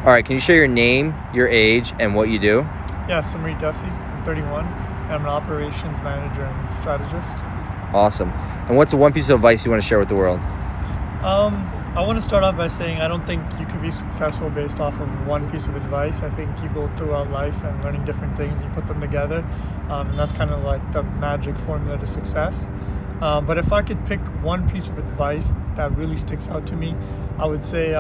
All right, can you share your name, your age, and what you do? Yeah, Sumreet D. I'm 31, and I'm an operations manager and strategist. Awesome. And what's the one piece of advice you want to share with the world? I want to start off by saying I don't think you could be successful based off of one piece of advice. I think you go throughout life and learning different things, and you put them together, and that's kind of like the magic formula to success. But if I could pick one piece of advice that really sticks out to me, I would say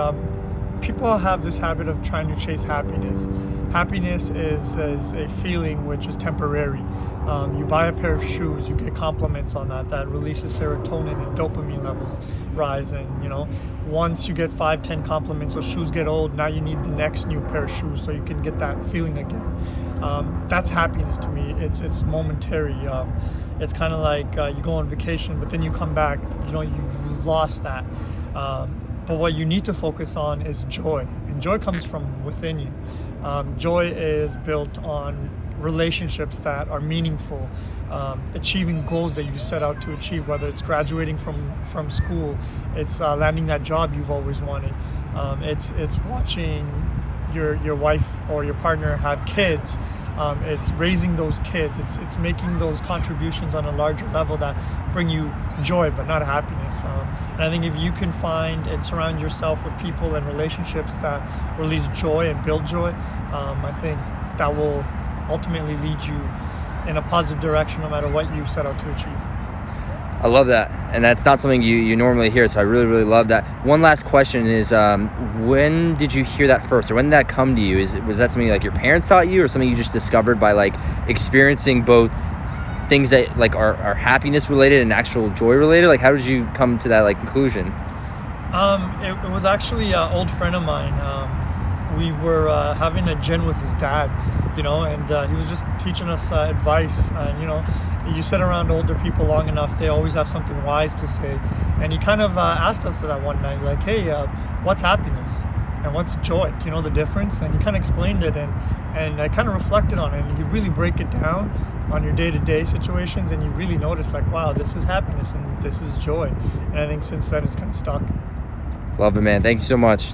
people have this habit of trying to chase happiness. Happiness is a feeling which is temporary. You buy a pair of shoes, you get compliments on that releases serotonin and dopamine levels rise, and once you get 5-10 compliments, those shoes get old, now you need the next new pair of shoes so you can get that feeling again. That's happiness to me. It's momentary. It's kind of like you go on vacation, but then you come back, you've lost that. But what you need to focus on is joy, and joy comes from within you. Joy is built on relationships that are meaningful, achieving goals that you set out to achieve, whether it's graduating from school, it's landing that job you've always wanted, it's watching your wife or your partner have kids, it's raising those kids, it's making those contributions on a larger level that bring you joy but not happiness. And I think if you can find and surround yourself with people and relationships that release joy and build joy, I think that will ultimately lead you in a positive direction no matter what you set out to achieve. I love that, and that's not something you normally hear, so I really, really love that. One last question is, when did you hear that first, or when did that come to you? Was that something like your parents taught you, or something you just discovered by like experiencing both things that like are happiness related and actual joy related? Like, how did you come to that like conclusion? It was actually an old friend of mine. We were having a gin with his dad, and he was just teaching us advice. And you sit around older people long enough, they always have something wise to say. And he kind of asked us that one night, like, hey, what's happiness and what's joy? Do you know the difference? And he kind of explained it, and I kind of reflected on it. And you really break it down on your day-to-day situations, and you really notice, like, wow, this is happiness and this is joy. And I think since then it's kind of stuck. Love it, man. Thank you so much.